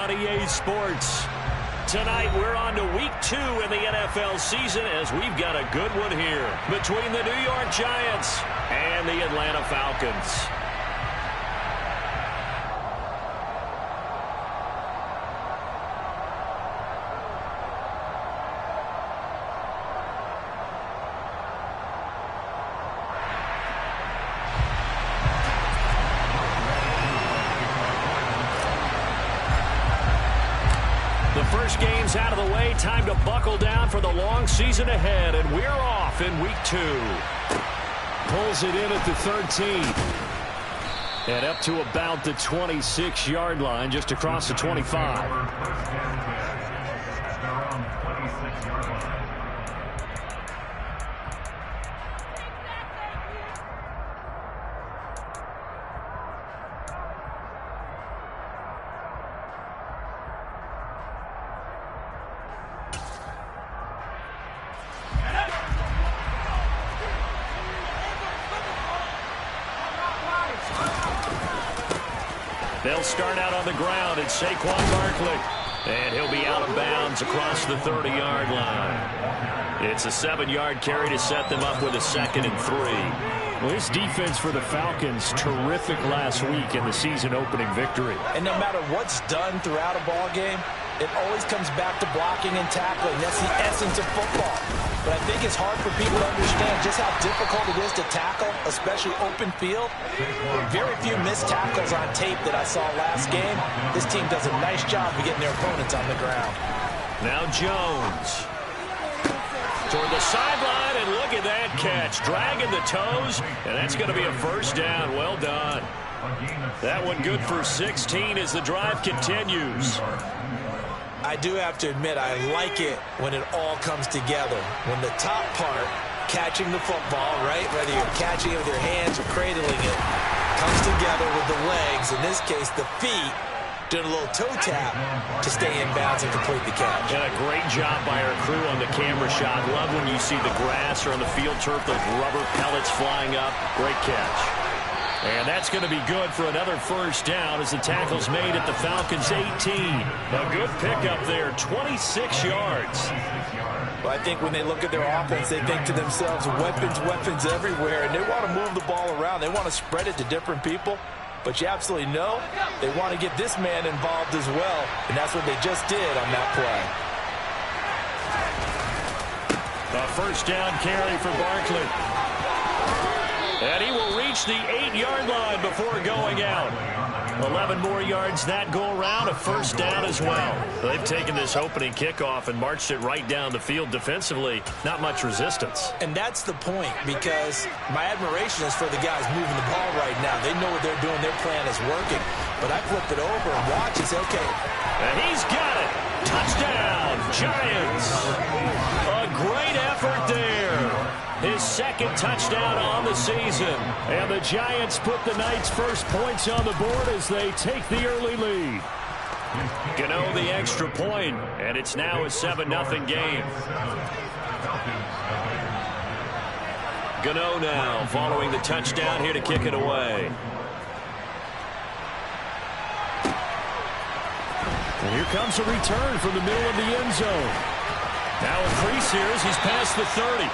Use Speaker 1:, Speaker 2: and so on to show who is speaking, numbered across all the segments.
Speaker 1: EA Sports. Tonight we're on to week 2 in the NFL season as we've got a good one here between the New York Giants and the Atlanta Falcons. The first game's out of the way. Time to buckle down for the long season ahead, and we're off in week 2. Pulls it in at the 13. And up to about the 26-yard line, just across the 25. They'll start out on the ground. It's Saquon Barkley. And he'll be out of bounds across the 30-yard line. It's a 7-yard carry to set them up with a 2nd and 3.
Speaker 2: Well, this defense for the Falcons, terrific last week in the season-opening victory.
Speaker 3: And no matter what's done throughout a ball game, it always comes back to blocking and tackling. That's the essence of football. But I think it's hard for people to understand just how difficult it is to tackle, especially open field. Very few missed tackles on tape that I saw last game. This team does a nice job of getting their opponents on the ground.
Speaker 1: Now Jones. Toward the sideline, and look at that catch. Dragging the toes, and that's going to be a first down. Well done. That one good for 16 as the drive continues.
Speaker 3: I do have to admit, I like it when it all comes together. When the top part, catching the football, right, whether you're catching it with your hands or cradling it, comes together with the legs, in this case the feet, doing a little toe tap to stay in bounds and complete the catch.
Speaker 1: And a great job by our crew on the camera shot. Love when you see the grass or on the field turf, those rubber pellets flying up. Great catch. And that's going to be good for another first down as the tackle's made at the Falcons' 18. A good pickup there, 26 yards.
Speaker 3: Well, I think when they look at their offense, they think to themselves, weapons everywhere, and they want to move the ball around. They want to spread it to different people. But you absolutely know they want to get this man involved as well, and that's what they just did on that play.
Speaker 1: A first down carry for Barkley. And he will reach the 8-yard line before going out. 11 more yards that go around, a first down as well. They've taken this opening kickoff and marched it right down the field defensively. Not much resistance.
Speaker 3: And that's the point, because my admiration is for the guys moving the ball right now. They know what they're doing. Their plan is working. But I flip it over and watch and say, okay.
Speaker 1: And he's got it. Touchdown, Giants. A great effort there. His 2nd touchdown on the season. And the Giants put the Knights' first points on the board as they take the early lead. Gano the extra point, and it's now a 7-0 game. Gano now following the touchdown here to kick it away. And here comes a return from the middle of the end zone. Now a crease here as he's past the 30.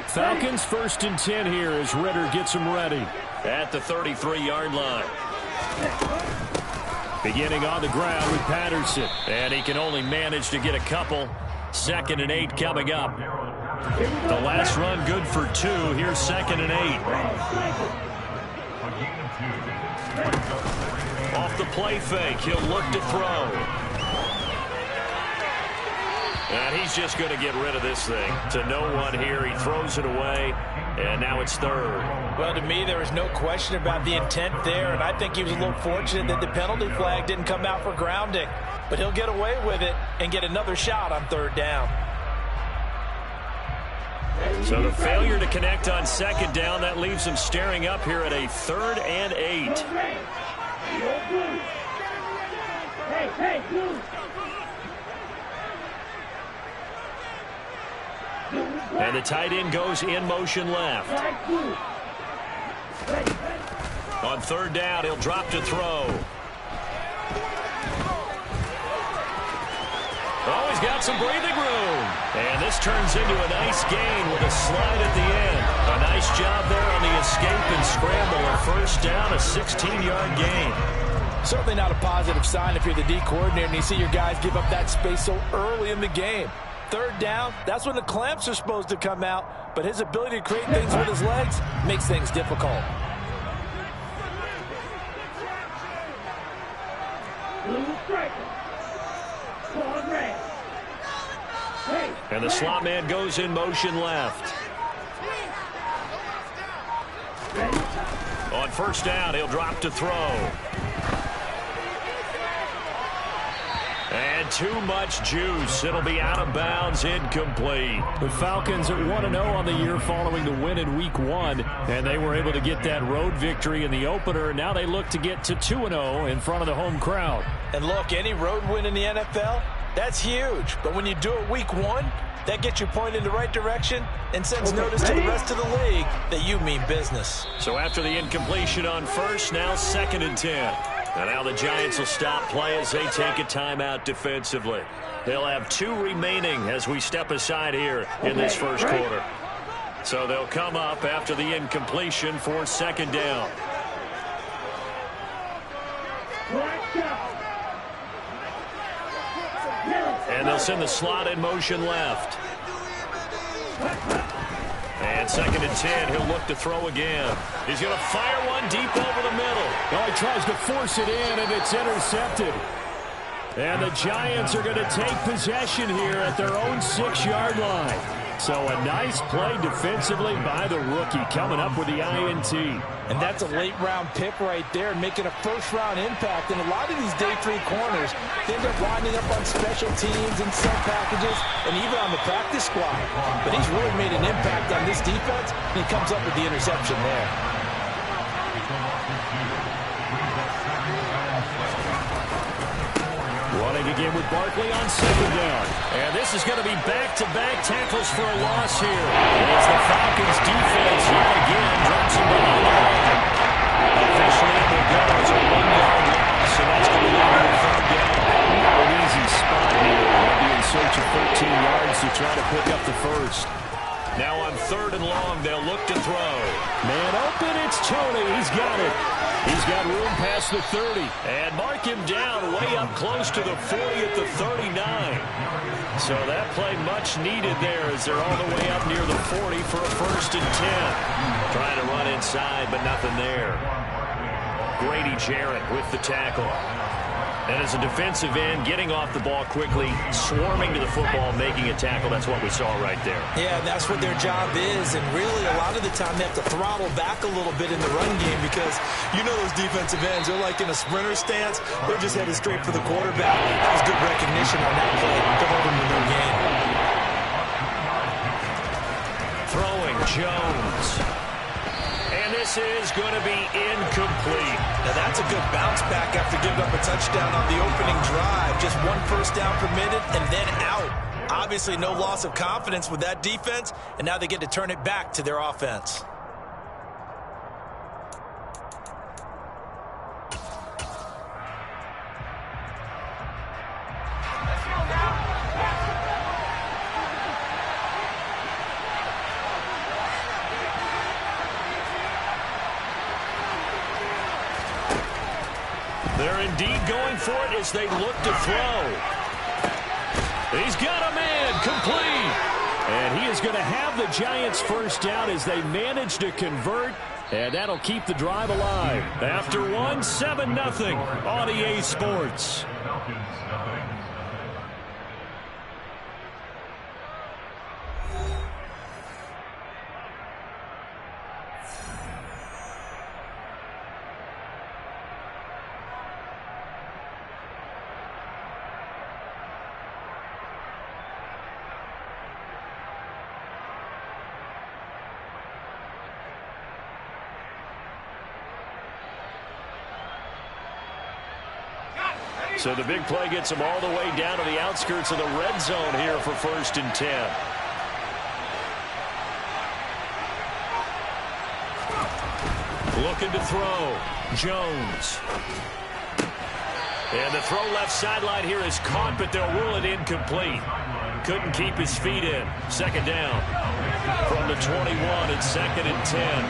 Speaker 1: Falcons 1st and 10 here as Ritter gets them ready at the 33-yard line. Beginning on the ground with Patterson, and he can only manage to get a couple. 2nd and 8 coming up. The last run good for 2. Here's 2nd and 8. Off the play fake, he'll look to throw. And he's just going to get rid of this thing to no one here. He throws it away. And now it's third.
Speaker 3: Well, to me, there was no question about the intent there, and I think he was a little fortunate that the penalty flag didn't come out for grounding. But he'll get away with it and get another shot on third down.
Speaker 1: So the failure to connect on second down, that leaves him staring up here at a 3rd and 8. And the tight end goes in motion left. On third down, he'll drop to throw. Oh, he's got some breathing room. And this turns into a nice gain with a slide at the end. A nice job there on the escape and scramble. A first down, a 16-yard gain.
Speaker 3: Certainly not a positive sign if you're the D coordinator and you see your guys give up that space so early in the game. Third down, that's when the clamps are supposed to come out, but his ability to create things with his legs makes things difficult.
Speaker 1: And the slot man goes in motion left. On first down, he'll drop to throw. And too much juice. It'll be out of bounds, incomplete.
Speaker 2: The Falcons at 1-0 on the year following the win in Week 1. And they were able to get that road victory in the opener. Now they look to get to 2-0 in front of the home crowd.
Speaker 3: And look, any road win in the NFL, that's huge. But when you do it Week 1, that gets you pointed in the right direction and sends notice to the rest of the league that you mean business.
Speaker 1: So after the incompletion on first, now 2nd and 10. And now the Giants will stop play as they take a timeout defensively. They'll have 2 remaining as we step aside here in this first quarter. So they'll come up after the incompletion for 2nd down. And they'll send the slot in motion left. And 2nd and 10, he'll look to throw again. He's going to fire one deep over the middle.
Speaker 2: Oh, he tries to force it in, and it's intercepted. And the Giants are going to take possession here at their own 6-yard line. So a nice play defensively by the rookie, coming up with the INT.
Speaker 3: And that's a late-round pick right there, making a first-round impact. And a lot of these day 3 corners, they end up winding up on special teams and sub packages and even on the practice squad. But he's really made an impact on this defense, and he comes up with the interception there.
Speaker 2: Running again with Barkley on 2nd down.
Speaker 1: And this is going to be back-to-back tackles for a loss here. As the Falcons defense yet again drops him behind the line. Officially, it will go as a 1-yard loss, and that's going to leave him 3rd down.
Speaker 2: An easy spot here. They'll be in search of 13 yards to try to pick up the first.
Speaker 1: Now on 3rd and long, they'll look to throw.
Speaker 2: Man open, it's Tony. He's got it. He's got room past the 30.
Speaker 1: And mark him down way up close to the 40 at the 39. So that play much needed there as they're all the way up near the 40 for a 1st and 10. Trying to run inside, but nothing there. Grady Jarrett with the tackle. And as a defensive end, getting off the ball quickly, swarming to the football, making a tackle, that's what we saw right there.
Speaker 3: Yeah, that's what their job is, and really a lot of the time they have to throttle back a little bit in the run game because you know those defensive ends, they're like in a sprinter stance, they're just headed straight for the quarterback. That was good recognition on that play to hold them in the game.
Speaker 1: Throwing Jones. And this is going to be incomplete.
Speaker 3: Now that's a good bounce back after giving up a touchdown on the opening drive. Just 1 first down permitted and then out. Obviously no loss of confidence with that defense, and now they get to turn it back to their offense.
Speaker 1: They're indeed going for it as they look to throw. He's got a man, complete.
Speaker 2: And he is going to have the Giants first down as they manage to convert. And that'll keep the drive alive.
Speaker 1: After 1, 7-0 on EA Sports. So the big play gets him all the way down to the outskirts of the red zone here for 1st and 10. Looking to throw. Jones. And the throw left sideline here is caught, but they'll rule it incomplete. Couldn't keep his feet in. 2nd down from the 21 and 2nd and 10.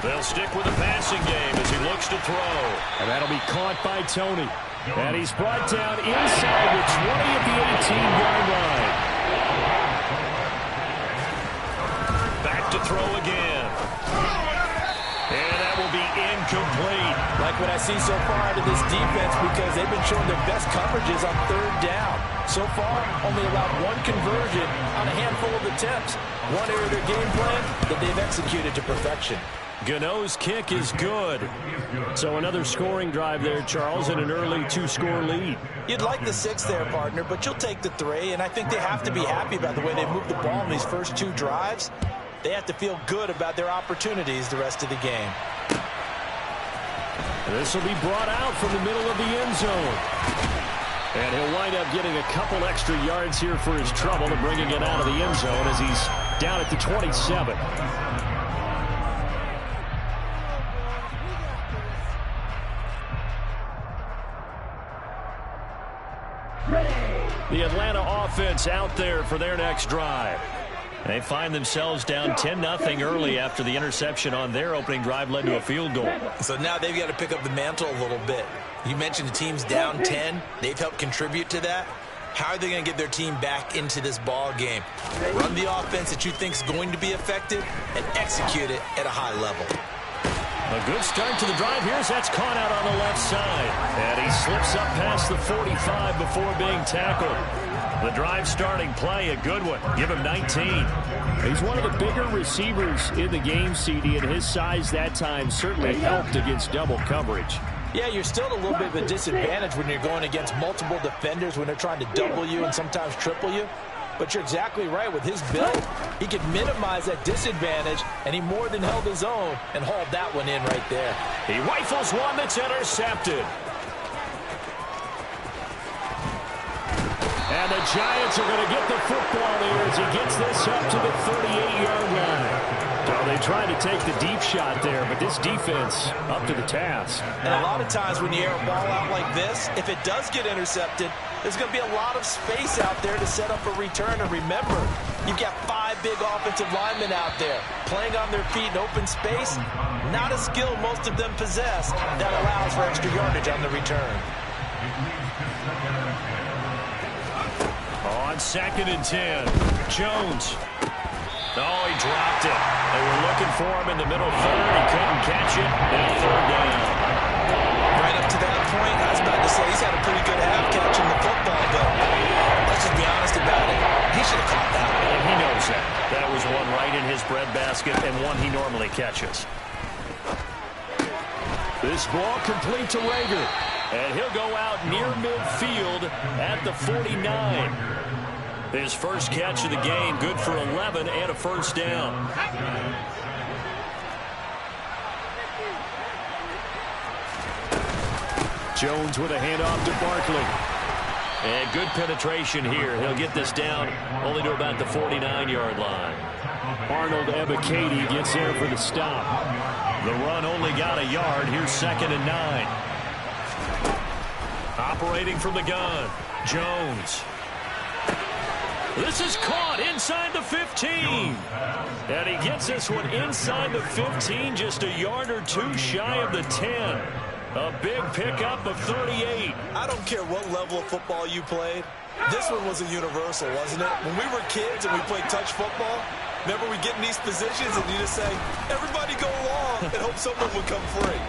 Speaker 1: They'll stick with the passing game as he looks to throw.
Speaker 2: And that'll be caught by Tony. And he's brought down inside the 20 at the 18-yard line.
Speaker 1: Back to throw again. And that will be incomplete.
Speaker 3: Like what I see so far out of this defense, because they've been showing their best coverages on 3rd down. So far, only allowed 1 conversion on a handful of attempts. One area of their game plan that they've executed to perfection.
Speaker 1: Gano's kick is good.
Speaker 2: So another scoring drive there, Charles, and an early 2-score lead.
Speaker 3: You'd like the 6 there, partner, but you'll take the 3, and I think they have to be happy about the way they've moved the ball in these first 2 drives. They have to feel good about their opportunities the rest of the game.
Speaker 2: This will be brought out from the middle of the end zone. And he'll wind up getting a couple extra yards here for his trouble and bringing it out of the end zone as he's down at the 27. The Atlanta offense out there for their next drive.
Speaker 1: They find themselves down 10-0 early after the interception on their opening drive led to a field goal.
Speaker 3: So now they've got to pick up the mantle a little bit. You mentioned the team's down 10. They've helped contribute to that. How are they going to get their team back into this ball game? Run the offense that you think is going to be effective and execute it at a high level.
Speaker 1: A good start to the drive here as that's caught out on the left side. And he slips up past the 45 before being tackled. The drive starting play, a good one. Give him 19.
Speaker 2: He's one of the bigger receivers in the game, CD, and his size that time certainly helped against double coverage.
Speaker 3: Yeah, you're still at a little bit of a disadvantage when you're going against multiple defenders when they're trying to double you and sometimes triple you. But you're exactly right. With his build, he could minimize that disadvantage, and he more than held his own and hauled that one in right there.
Speaker 1: He rifles one that's intercepted.
Speaker 2: And the Giants are going to get the football here as he gets this up to the 38-yard line. So they tried to take the deep shot there, but this defense up to the task.
Speaker 3: And a lot of times when you air a ball out like this, if it does get intercepted, there's going to be a lot of space out there to set up a return. And remember, you've got 5 big offensive linemen out there playing on their feet in open space. Not a skill most of them possess that allows for extra yardage on the return.
Speaker 1: On 2nd and 10, Jones. Oh, he dropped it. They were looking for him in the middle third. He couldn't catch it. And 3rd down.
Speaker 3: Right up to that point, I was about to say he's had a pretty good half catching the football, but let's just be honest about it. He should have caught that one.
Speaker 1: And he knows that. That was one right in his breadbasket and one he normally catches.
Speaker 2: This ball complete to Rager.
Speaker 1: And he'll go out near midfield at the 49. His first catch of the game, good for 11 and a 1st down.
Speaker 2: Jones with a handoff to Barkley.
Speaker 1: And good penetration here. He'll get this down only to about the 49-yard line.
Speaker 2: Arnold Ebiketie gets there for the stop.
Speaker 1: The run only got a yard. Here's 2nd and 9. Operating from the gun, Jones. This is caught inside the 15. And he gets this one inside the 15, just a yard or 2 shy of the 10. A big pickup of 38.
Speaker 3: I don't care what level of football you played. This one was a universal, wasn't it? When we were kids and we played touch football, remember we get in these positions and you just say, everybody go along and hope someone would come free.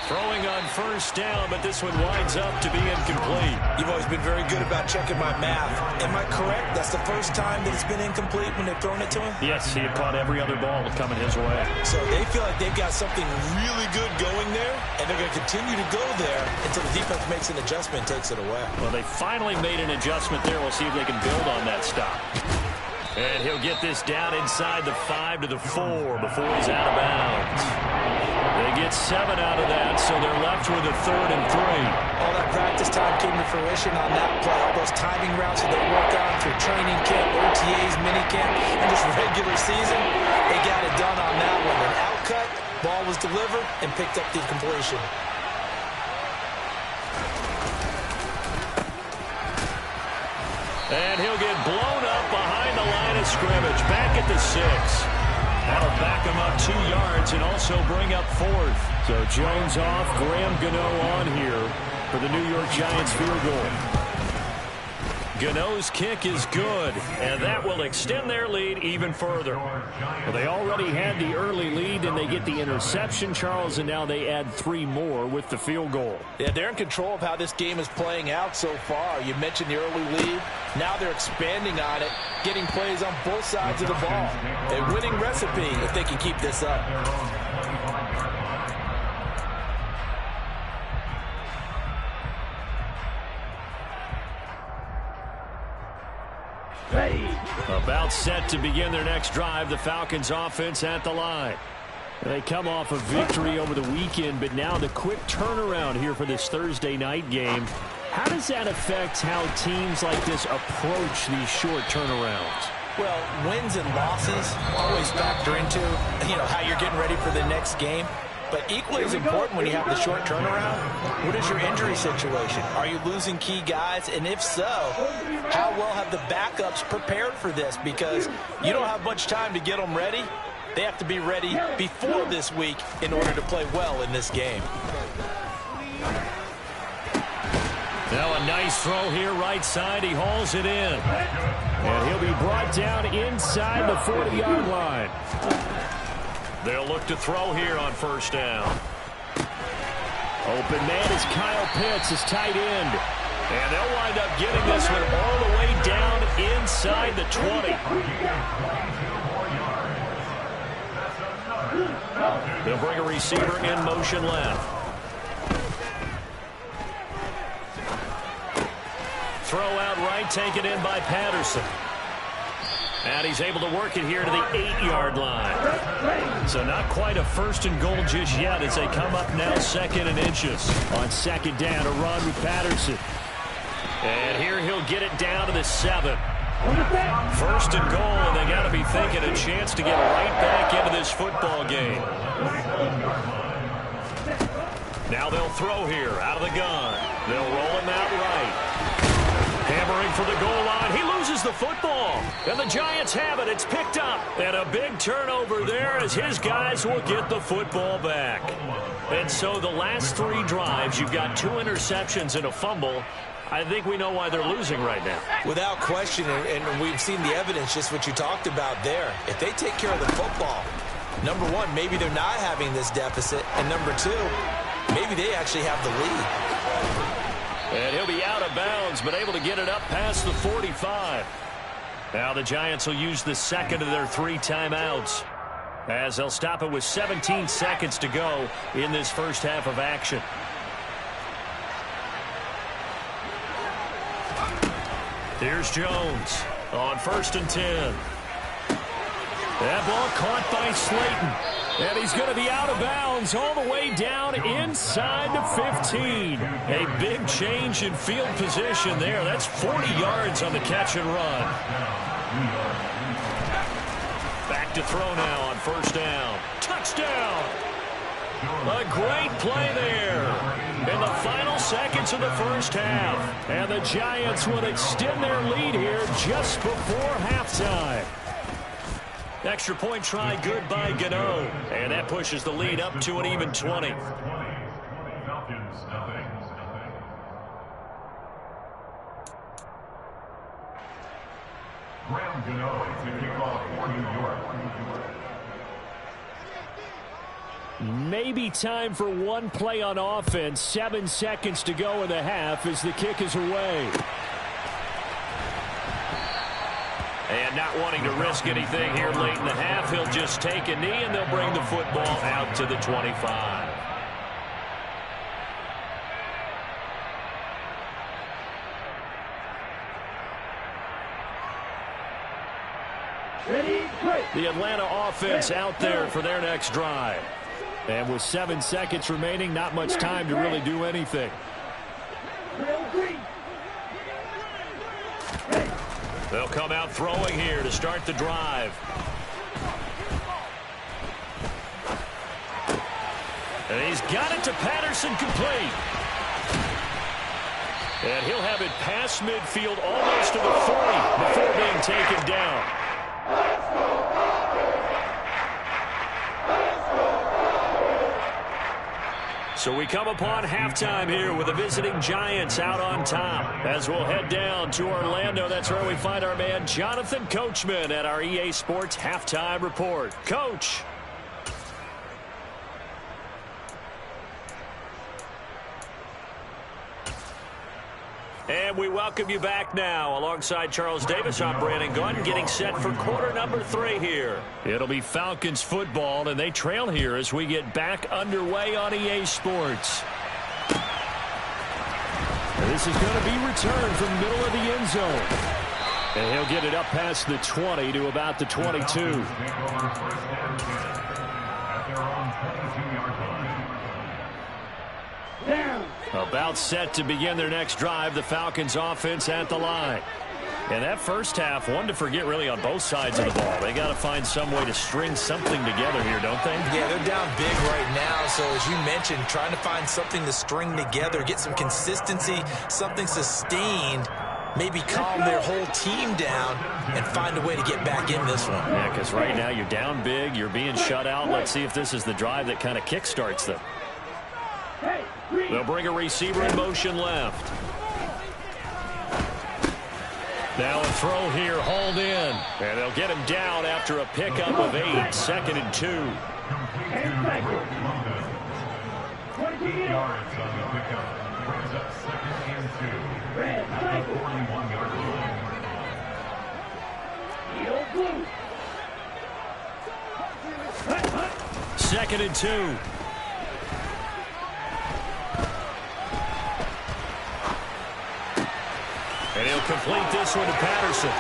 Speaker 1: Throwing on 1st down, but this one winds up to be incomplete.
Speaker 3: You've always been very good about checking my math. Am I correct? That's the first time that it's been incomplete when they've thrown it to him?
Speaker 1: Yes, he had caught every other ball coming his way.
Speaker 3: So they feel like they've got something really good going there, and they're going to continue to go there until the defense makes an adjustment and takes it away.
Speaker 1: Well, they finally made an adjustment there. We'll see if they can build on that stop. And he'll get this down inside the 5 to the 4 before he's out of bounds.
Speaker 2: They get 7 out of that, so they're left with a 3rd and 3.
Speaker 3: All that practice time came to fruition on that play. All those timing routes that they work on through training camp, OTAs, minicamp, and just regular season, they got it done on that one. An outcut, ball was delivered, and picked up the completion.
Speaker 1: And he'll get blown up behind the line of scrimmage, back at the 6. That'll back him up 2 yards and also bring up 4th.
Speaker 2: So Jones off, Graham Gano on here for the New York Giants field goal.
Speaker 1: Gano's kick is good, and that will extend their lead even further.
Speaker 2: Well, they already had the early lead, and they get the interception, Charles, and now they add 3 more with the field goal.
Speaker 3: Yeah, they're in control of how this game is playing out so far. You mentioned the early lead. Now they're expanding on it, getting plays on both sides of the ball. A winning recipe if they can keep this up.
Speaker 2: About set to begin their next drive, the Falcons offense at the line. They come off a victory over the weekend, but now the quick turnaround here for this Thursday night game. How does that affect how teams like this approach these short turnarounds?
Speaker 3: Well, wins and losses always factor into, how you're getting ready for the next game. But equally as important when you have the short turnaround, what is your injury situation? Are you losing key guys? And if so, how well have the backups prepared for this? Because you don't have much time to get them ready. They have to be ready before this week in order to play well in this game.
Speaker 1: Now a nice throw here right side. He hauls it in.
Speaker 2: And he'll be brought down inside the 40-yard line.
Speaker 1: They'll look to throw here on 1st down.
Speaker 2: Open man is Kyle Pitts, his tight end.
Speaker 1: And they'll wind up getting this one all the way down inside the 20. They'll bring a receiver in motion left. Throw out right, taken in by Patterson. And he's able to work it here to the 8-yard line. So not quite a 1st and goal just yet as they come up now 2nd and inches.
Speaker 2: On 2nd down, a run with Patterson.
Speaker 1: And here he'll get it down to the 7. 1st and goal, and they got to be thinking a chance to get right back into this football game. Now they'll throw here out of the gun. They'll roll him out right. Hammering for the goal line. He loses the football. And the Giants have it. It's picked up. And a big turnover there as his guys will get the football back. And so the last 3 drives, you've got 2 interceptions and a fumble. I think we know why they're losing right now.
Speaker 3: Without question, and we've seen the evidence, just what you talked about there. If they take care of the football, number 1, maybe they're not having this deficit. And number 2, maybe they actually have the lead.
Speaker 1: And he'll be out of bounds, but able to get it up past the 45. Now the Giants will use the 2nd of their 3 timeouts, as they'll stop it with 17 seconds to go in this first half of action. Here's Jones on 1st and 10. That ball caught by Slayton. And he's going to be out of bounds all the way down inside the 15. A big change in field position there. That's 40 yards on the catch and run. Back to throw now on 1st down. Touchdown! A great play there in the final seconds of the first half.
Speaker 2: And the Giants will extend their lead here just before halftime.
Speaker 1: Extra point try good by Gano. And that pushes the lead up to an even 20.
Speaker 2: Maybe time for one play on offense. 7 seconds to go in the half as the kick is away.
Speaker 1: And not wanting to risk anything here late in the half, he'll just take a knee and they'll bring the football out to the 25.
Speaker 2: The Atlanta offense out there for their next drive. And with 7 seconds remaining, not much time to really do anything. They'll come out throwing here to start the drive. And he's got it to Patterson, complete. And he'll have it past midfield almost to the 40 before being taken down. So we come upon halftime here with the visiting Giants out on top. As we'll head down to Orlando, that's where we find our man Jonathan Coachman at our EA Sports Halftime Report. Coach. And we welcome you back now. Alongside Charles Davis, I'm Brandon Gunn, getting set for quarter number 3 here. It'll be Falcons football, and they trail here as we get back underway on EA Sports. And this is going to be returned from the middle of the end zone. And he'll get it up past the 20 to about the 22. About set to begin their next drive, the Falcons offense at the line. And that first half, one to forget really on both sides of the ball. They got to find some way to string something together here, don't they?
Speaker 3: Yeah, they're down big right now. So as you mentioned, trying to find something to string together, get some consistency, something sustained, maybe calm their whole team down and find a way to get back in this one.
Speaker 2: Yeah, because right now you're down big, you're being shut out. Let's see if this is the drive that kind of kickstarts them. They'll bring a receiver in motion left. Now a throw here, hauled in. And they'll get him down after a pickup of 8, 2nd and 2. Second and 2. And he'll complete this one to Patterson.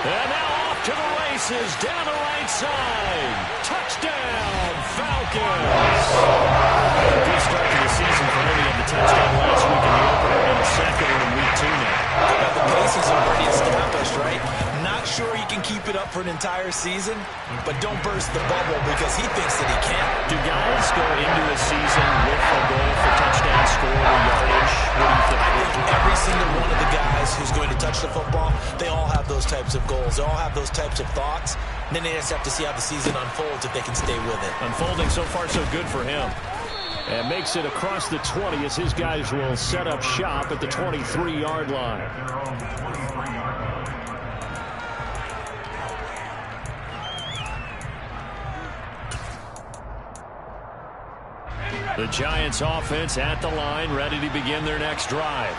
Speaker 2: And now off to the races, down the right side. Touchdown, Falcons. A good start to the season for him. He had the touchdown last week in the opener and the second one in week 2 now.
Speaker 3: But the pace is already established, right? Not sure he can keep it up for an entire season, but don't burst the bubble because he thinks that he can.
Speaker 2: Do guys go into a season with a goal for touchdown score or yardage? What do you think?
Speaker 3: I think every single one of the guys who's going to touch the football, they all have those types of goals. They all have those types of thoughts. And then they just have to see how the season unfolds if they can stay with it.
Speaker 2: Unfolding so far so good for him. And makes it across the 20 as his guys will set up shop at the 23-yard line. The Giants offense at the line, ready to begin their next drive.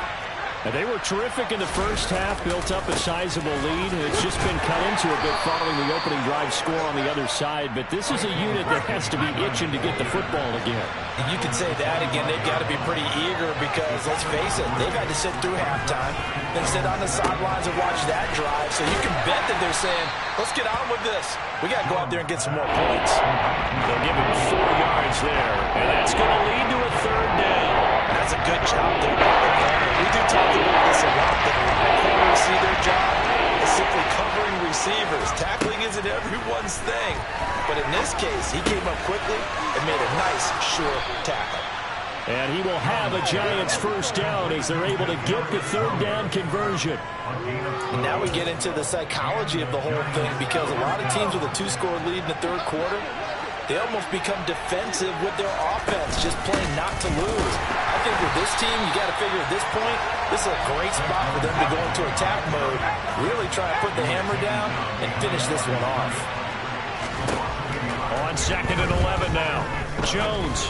Speaker 2: And they were terrific in the first half, built up a sizable lead. It's just been cut into a bit following the opening drive score on the other side. But this is a unit that has to be itching to get the football again.
Speaker 3: And you can say that again. They've got to be pretty eager because, let's face it, they've had to sit through halftime, then sit on the sidelines and watch that drive. So you can bet that they're saying, let's get on with this. We got to go out there and get some more points.
Speaker 2: They'll give him 4 yards there. And that's going to lead to a 3rd down.
Speaker 3: That's a good job there. We do talk about this a lot, that a lot of corners see their job as simply covering receivers. Tackling isn't everyone's thing. But in this case, he came up quickly and made a nice, sure tackle.
Speaker 2: And he will have a Giants first down as they're able to get the 3rd down conversion.
Speaker 3: And now we get into the psychology of the whole thing because a lot of teams with a 2-score lead in the 3rd quarter, they almost become defensive with their offense, just playing not to lose. I think with this team, you got to figure at this point, this is a great spot for them to go into attack mode, really try to put the hammer down and finish this one off.
Speaker 2: On 2nd and 11 now, Jones.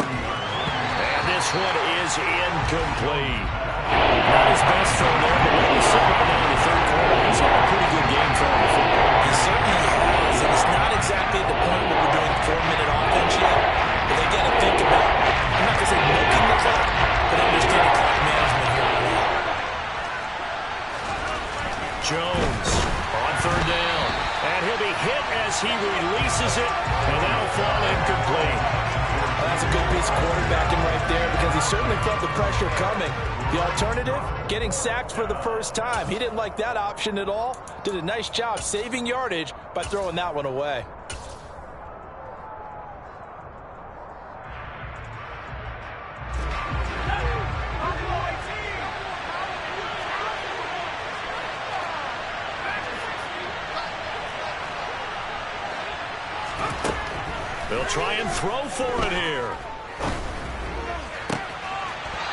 Speaker 2: And this one is incomplete. Not his best throw there, but when he's sitting right now in the 3rd quarter, he's had a pretty good game throwing the football.
Speaker 3: He certainly has, and it's not exactly at the point where we're doing 4-minute offense yet, but they got to think about, I'm not going to say milking the clock, but understanding clock management here early on.
Speaker 2: Jones on 3rd down, and he'll be hit
Speaker 1: as he releases it, and that'll fall incomplete.
Speaker 3: Well, that's a good piece of quarterbacking right there because he certainly felt the pressure coming. The alternative, getting sacked for the first time. He didn't like that option at all. Did a nice job saving yardage by throwing that one away.
Speaker 1: They'll try and throw for it here.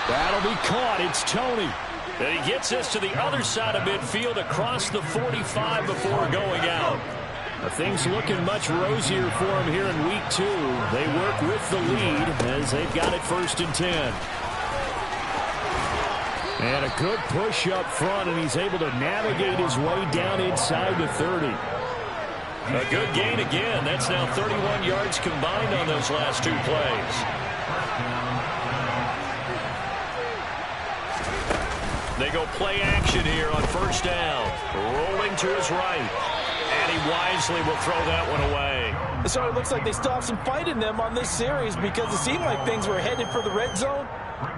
Speaker 2: That'll be caught. It's Tony.
Speaker 1: And he gets us to the other side of midfield across the 45 before going out.
Speaker 2: Things looking much rosier for him here in week 2. They work with the lead as they've got it 1st and 10. And a good push up front, and he's able to navigate his way down inside the 30.
Speaker 1: A good gain again. That's now 31 yards combined on those last 2 plays. They go play action here on 1st down. Rolling to his right. And he wisely will throw that one away.
Speaker 3: So it looks like they still have some fight in them on this series because it seemed like things were headed for the red zone.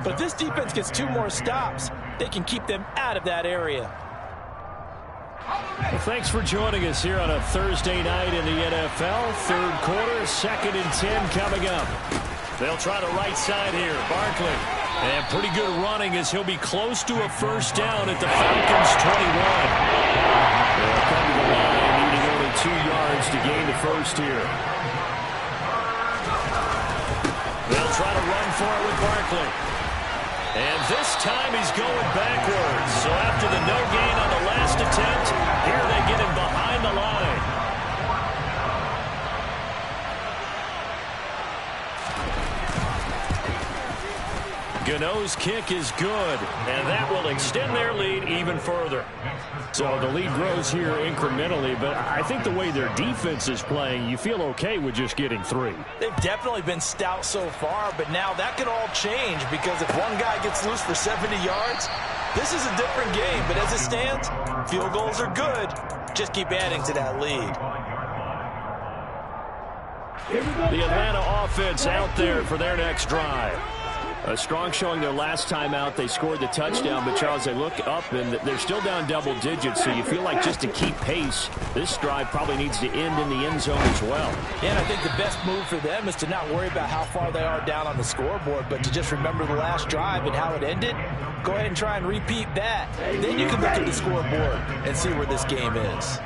Speaker 3: But this defense gets 2 more stops. They can keep them out of that area.
Speaker 2: Well, thanks for joining us here on a Thursday night in the NFL. 3rd quarter, 2nd and 10 coming up.
Speaker 1: They'll try the right side here. Barkley. And pretty good running as he'll be close to a 1st down at the Falcons' 21.
Speaker 2: They'll come to the line, needing only 2 yards to gain the 1st here.
Speaker 1: They'll try to run for it with Barkley. And this time he's going backwards. So after the no gain on the last attempt, here they get him behind the line. Gano's kick is good, and that will extend their lead even further.
Speaker 2: So the lead grows here incrementally, but I think the way their defense is playing, you feel okay with just getting 3.
Speaker 3: They've definitely been stout so far, but now that can all change because if one guy gets loose for 70 yards, this is a different game. But as it stands, field goals are good. Just keep adding to that lead.
Speaker 2: The Atlanta offense out there for their next drive. A strong showing their last time out. They scored the touchdown, but Charles, they look up and they're still down double digits, so you feel like just to keep pace, this drive probably needs to end in the end zone as well.
Speaker 3: Yeah, and I think the best move for them is to not worry about how far they are down on the scoreboard, but to just remember the last drive and how it ended. Go ahead and try and repeat that. Then you can look at the scoreboard and see where this game is.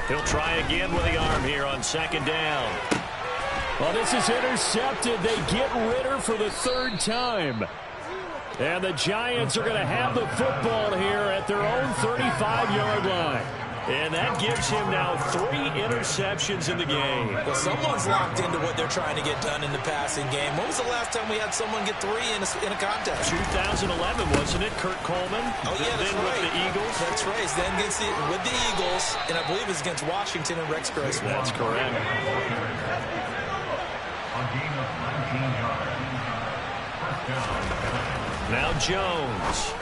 Speaker 1: He'll try again with the arm here on 2nd down.
Speaker 2: Well, this is intercepted. They get Ritter for the 3rd time. And the Giants are going to have the football here at their own 35-yard line.
Speaker 1: And that gives him now 3 interceptions in the game.
Speaker 3: Well, someone's locked into what they're trying to get done in the passing game. When was the last time we had someone get 3 in a contest?
Speaker 1: 2011, wasn't it? Kurt Coleman.
Speaker 3: Oh, yeah, that's
Speaker 1: then
Speaker 3: right.
Speaker 1: With the Eagles.
Speaker 3: That's right. Then with the Eagles, and I believe it's against Washington and Rex Grossman.
Speaker 1: That's correct. Now Jones.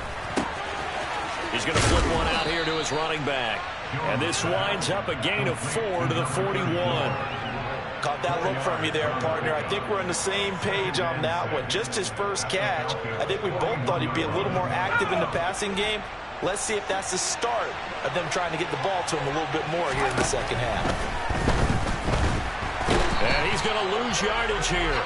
Speaker 1: He's going to flip one out here to his running back. And this winds up a gain of 4 to the 41.
Speaker 3: Caught that look from you there, partner. I think we're on the same page on that one. Just his first catch. I think we both thought he'd be a little more active in the passing game. Let's see if that's the start of them trying to get the ball to him a little bit more here in the 2nd half.
Speaker 1: And he's going to lose yardage here,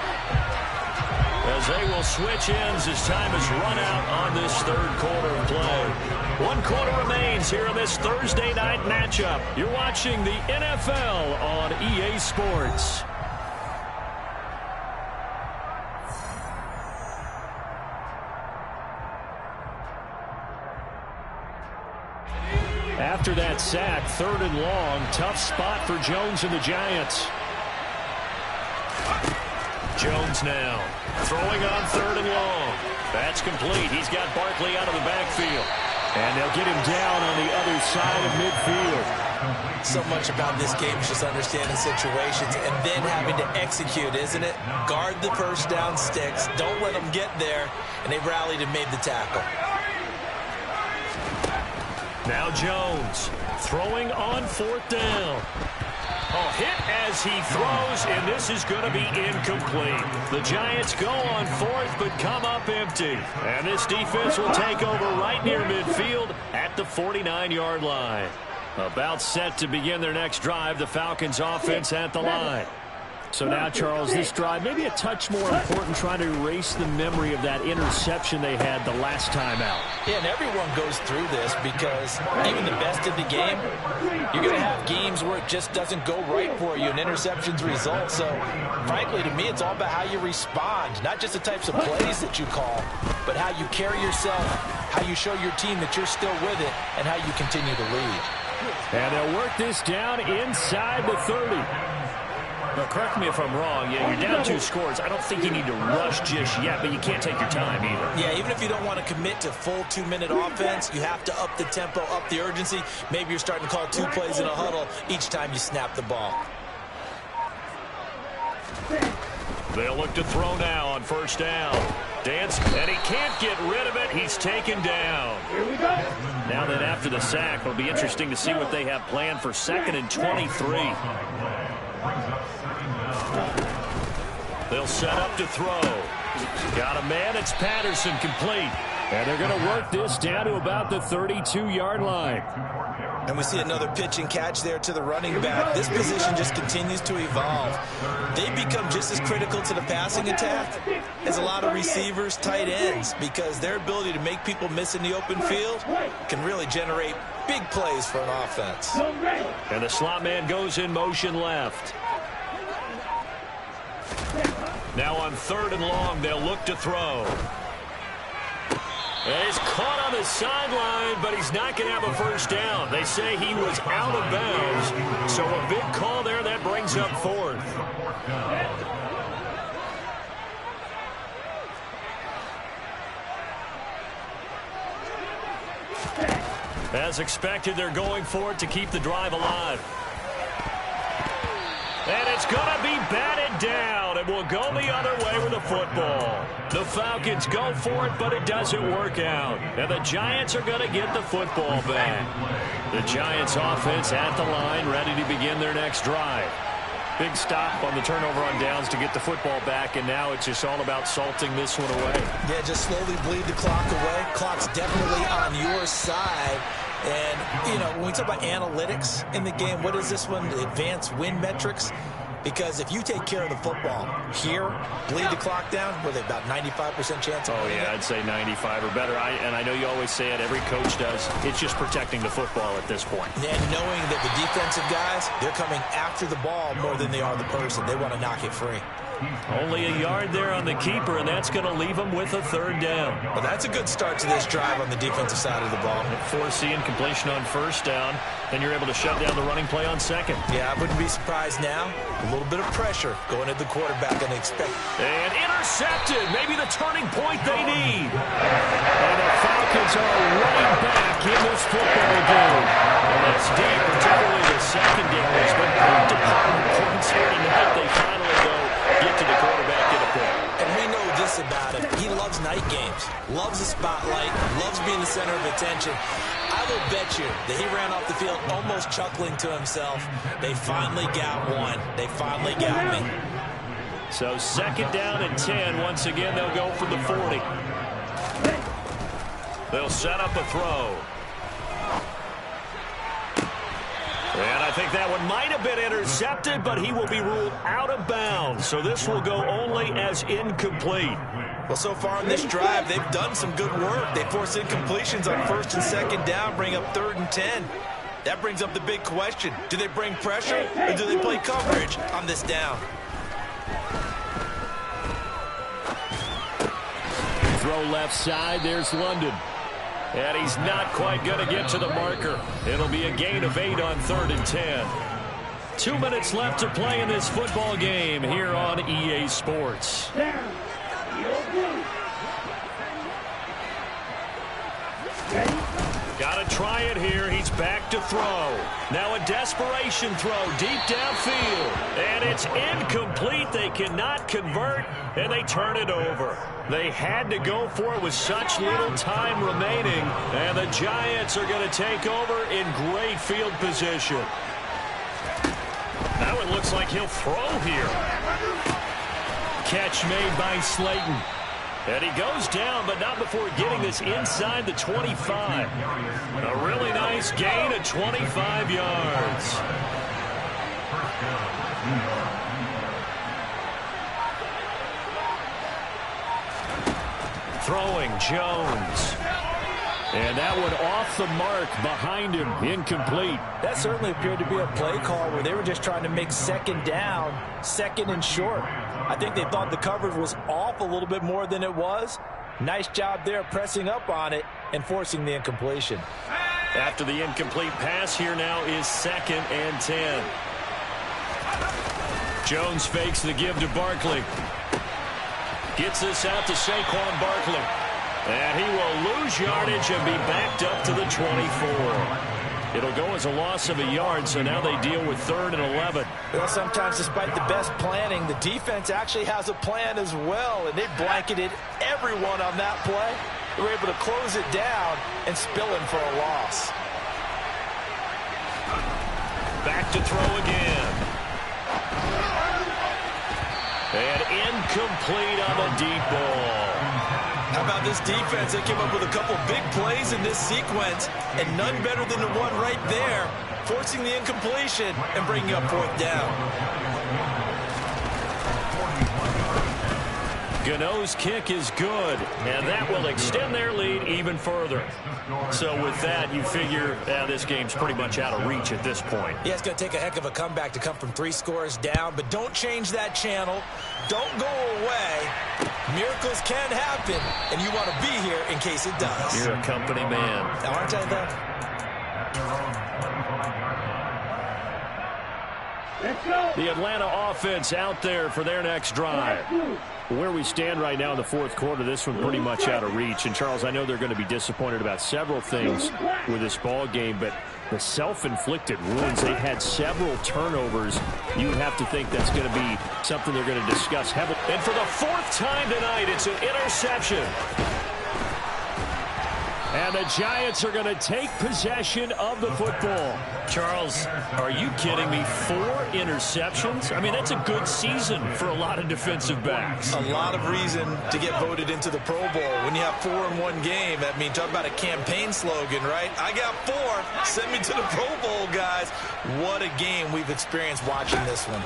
Speaker 1: as they will switch ends as time is run out on this 3rd quarter of play. 1 quarter remains here in this Thursday night matchup. You're watching the NFL on EA Sports.
Speaker 2: After that sack, 3rd and long, tough spot for Jones and the Giants.
Speaker 1: Jones now throwing on 3rd and long. That's complete. He's got Barkley out of the backfield.
Speaker 2: And they'll get him down on the other side of midfield.
Speaker 3: So much about this game is just understanding situations and then having to execute, isn't it? Guard the 1st down sticks. Don't let them get there. And they rallied and made the tackle.
Speaker 1: Now Jones throwing on 4th down. Oh, hit as he throws, and this is going to be incomplete. The Giants go on 4th, but come up empty. And this defense will take over right near midfield at the 49-yard line. About set to begin their next drive, the Falcons offense at the line. So now, Charles, this drive maybe a touch more important, trying to erase the memory of that interception they had the last time out.
Speaker 3: Yeah, and everyone goes through this because even the best of the game, you're going to have games where it just doesn't go right for you and interceptions result. So, frankly, to me, it's all about how you respond, not just the types of plays that you call, but how you carry yourself, how you show your team that you're still with it, and how you continue to lead.
Speaker 2: And they'll work this down inside the 30.
Speaker 1: Now, correct me if I'm wrong. Yeah, you're down 2 scores. I don't think you need to rush just yet, but you can't take your time either.
Speaker 3: Yeah, even if you don't want to commit to full 2-minute offense, you have to up the tempo, up the urgency. Maybe you're starting to call 2 plays in a huddle each time you snap the ball.
Speaker 1: They'll look to throw now on 1st down. Dance, and he can't get rid of it. He's taken down. Now then, after the sack, it'll be interesting to see what they have planned for 2nd and 23. They'll set up to throw. Got a man. It's Patterson, complete.
Speaker 2: And they're going to work this down to about the 32-yard line.
Speaker 3: And we see another pitch and catch there to the running back. This position just continues to evolve. They become just as critical to the passing attack as a lot of receivers, tight ends, because their ability to make people miss in the open field can really generate big plays for an offense.
Speaker 1: And the slot man goes in motion left. Now on 3rd and long, they'll look to throw. And he's caught on the sideline, but he's not going to have a 1st down. They say he was out of bounds, so a big call there that brings up 4th. As expected, they're going for it to keep the drive alive. And it's going to be batted down, and will go the other way with the football. The Falcons go for it, but it doesn't work out. And the Giants are going to get the football back. The Giants offense at the line, ready to begin their next drive. Big stop on the turnover on downs to get the football back, and now it's just all about salting this one away.
Speaker 3: Yeah, just slowly bleed the clock away. Clock's definitely on your side. And, you know, when we talk about analytics in the game, what is this one? The advanced win metrics? Because if you take care of the football here, bleed the clock down, with about 95% chance of winning.
Speaker 1: I'd say 95 or better. And I know you always say it, every coach does. It's just protecting the football at this point.
Speaker 3: And knowing that the defensive guys, they're coming after the ball more than they are the person. They want to knock it free.
Speaker 1: Only a yard there on the keeper, and that's going to leave them with a 3rd down.
Speaker 3: Well, that's a good start to this drive on the defensive side of the ball.
Speaker 1: Foreseeing completion on 1st down, then you're able to shut down the running play on 2nd.
Speaker 3: Yeah, I wouldn't be surprised now. A little bit of pressure going at the quarterback, and expect.
Speaker 1: And intercepted, maybe the turning point they need. And the Falcons are right back in this football game. And that's deep, particularly the secondaries, but good department points here tonight. They finally go get to the quarterback in a pick.
Speaker 3: And we know this about him. He loves night games, loves the spotlight, loves being the center of attention. I will bet you that he ran off the field almost chuckling to himself. They finally got one. They finally got me.
Speaker 1: So 2nd down and 10. Once again, they'll go from the 40. They'll set up a throw. And I think that one might have been intercepted, but he will be ruled out of bounds. So this will go only as incomplete.
Speaker 3: Well, so far on this drive, they've done some good work. They force incompletions on 1st and 2nd down, bring up 3rd and 10. That brings up the big question. Do they bring pressure, or do they play coverage on this down?
Speaker 2: Throw left side. There's London.
Speaker 1: And he's not quite going to get to the marker. It'll be a gain of 8 on 3rd and 10. 2 minutes left to play in this football game here on EA Sports. Got to try. try it here. He's back to throw. Now a desperation throw deep downfield. And it's incomplete. They cannot convert, and they turn it over. They had to go for it with such little time remaining. And the Giants are going to take over in great field position. Now it looks like he'll throw here. Catch made by Slayton. And he goes down, but not before getting this inside the 25. A really nice gain of 25 yards. Throwing Jones. And that one off the mark behind him, incomplete.
Speaker 3: That certainly appeared to be a play call where they were just trying to make second down, second and short. I think they thought the coverage was off a little bit more than it was. Nice job there pressing up on it and forcing the incompletion.
Speaker 1: After the incomplete pass, here now is 2nd and 10. Jones fakes the give to Barkley. Gets this out to Saquon Barkley. And he will lose yardage and be backed up to the 24. It'll go as a loss of a yard, so now they deal with 3rd and 11.
Speaker 3: Well, sometimes despite the best planning, the defense actually has a plan as well, and they blanketed everyone on that play. They were able to close it down and spill in for a loss.
Speaker 1: Back to throw again. And incomplete on the deep ball.
Speaker 3: How about this defense? They came up with a couple big plays in this sequence, and none better than the one right there, forcing the incompletion and bringing up 4th down.
Speaker 1: Gano's kick is good, and that will extend their lead even further. So with that, you figure this game's pretty much out of reach at this point.
Speaker 3: Yeah, it's going to take a heck of a comeback to come from 3 scores down, but don't change that channel. Don't go away. Miracles can happen, and you want to be here in case it does.
Speaker 1: You're a company man.
Speaker 3: Now, aren't I, though?
Speaker 1: The Atlanta offense out there for their next drive. Where we stand right now in the 4th quarter, this one pretty much out of reach. And, Charles, I know they're going to be disappointed about several things with this ball game, but the self-inflicted wounds, they've had several turnovers. You have to think that's going to be something they're going to discuss heavily.
Speaker 2: And for the 4th time tonight, it's an interception. And the Giants are going to take possession of the football.
Speaker 1: Charles, are you kidding me? 4 interceptions? I mean, that's a good season for a lot of defensive backs.
Speaker 3: A lot of reason to get voted into the Pro Bowl. When you have 4 in one game, I mean, talk about a campaign slogan, right? I got 4. Send me to the Pro Bowl, guys. What a game we've experienced watching this one.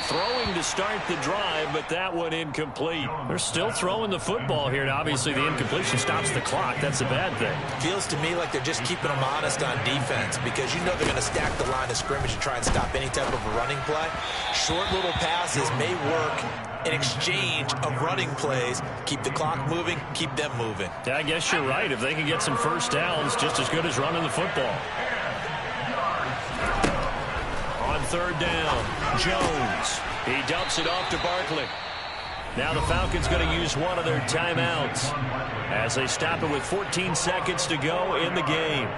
Speaker 1: Throwing to start the drive, but that one incomplete. They're still throwing the football here, and obviously the incompletion stops the clock. That's a bad thing.
Speaker 3: Feels to me like they're just keeping them honest on defense because you know they're going to stack the line of scrimmage and try and stop any type of a running play. Short little passes may work in exchange of running plays. Keep the clock moving, keep them moving.
Speaker 1: Yeah, I guess you're right. If they can get some first downs, just as good as running the football. On 3rd down, Jones. He dumps it off to Barkley. Now the Falcons going to use one of their timeouts as they stop it with 14 seconds to go in the game.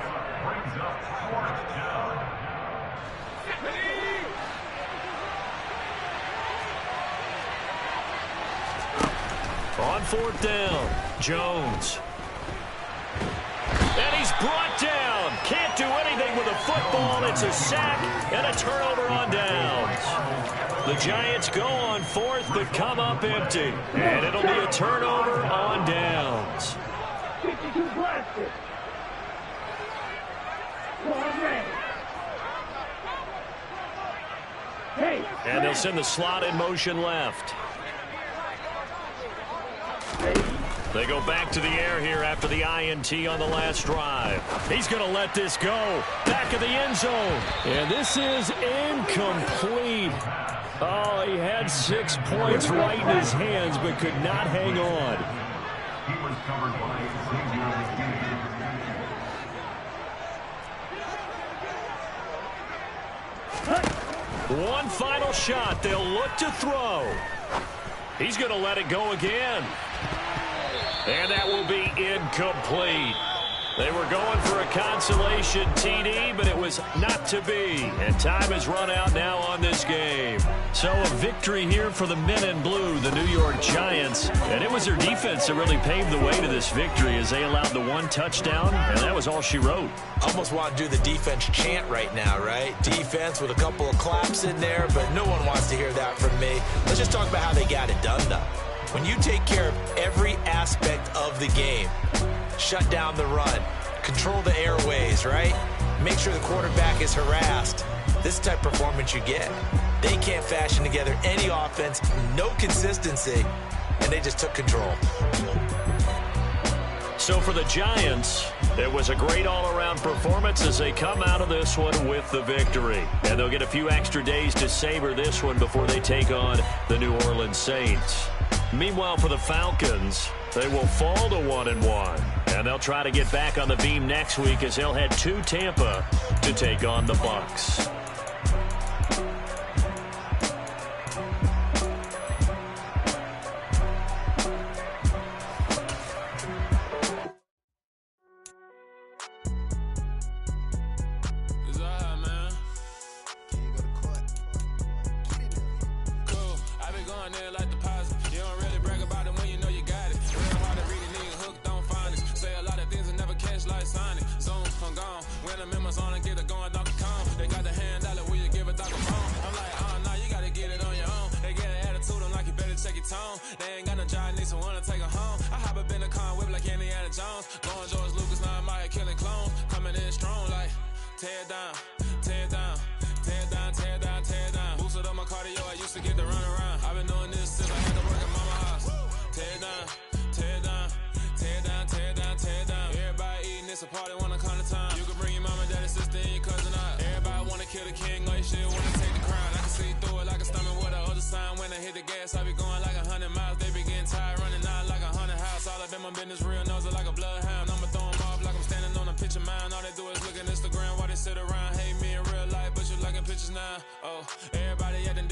Speaker 1: On 4th down, Jones. And he's brought down. Can't do anything with a football. It's a sack and a turnover on downs. The Giants go on 4th but come up empty. And it'll be a turnover on downs. And they'll send the slot in motion left. They go back to the air here after the INT on the last drive. He's going to let this go. Back of the end zone.
Speaker 2: And this is incomplete. Oh, he had 6 points right in his hands, but could not hang on.
Speaker 1: One final shot. They'll look to throw. He's going to let it go again. And that will be incomplete. They were going for a consolation TD, but it was not to be. And time has run out now on this game. So a victory here for the men in blue, the New York Giants. And it was their defense that really paved the way to this victory as they allowed the one touchdown, and that was all she wrote.
Speaker 3: Almost want to do the defense chant right now, right? Defense with a couple of claps in there, but no one wants to hear that from me. Let's just talk about how they got it done, though. When you take care of every aspect of the game, shut down the run, control the airways, right? Make sure the quarterback is harassed. This type of performance you get. They can't fashion together any offense, no consistency, and they just took control.
Speaker 1: So for the Giants, it was a great all-around performance as they come out of this one with the victory. And they'll get a few extra days to savor this one before they take on the New Orleans Saints. Meanwhile, for the Falcons, they will fall to 1-1. And they'll try to get back on the beam next week as they'll head to Tampa to take on the Bucs.
Speaker 4: They ain't got no job, need someone to take her home. I hop up in the car, whip like Indiana Jones. Going George Lucas, now I'm out here killing clones. Coming in strong like, tear down, tear down, tear down, tear down, tear down. Boosted up my cardio, I used to get to run around. I've been doing this since I had to work at mama house. Tear down, tear down, tear down, tear down, tear down. Everybody eating, it's a party, wanna come to time. You can bring your mama, daddy, sister, and your cousin out. Everybody wanna kill the king, like shit, wanna take the crown. I can see through it like a stomach with the other sign. When I hit the gas, I be going like 100 miles. They be getting tired, running out like 100 house. All up in my business, real nose like a bloodhound. I'ma throw them off like I'm standing on a picture mound. All they do is look at Instagram while they sit around. Hate me in real life, but you liking pictures now. Oh, everybody at the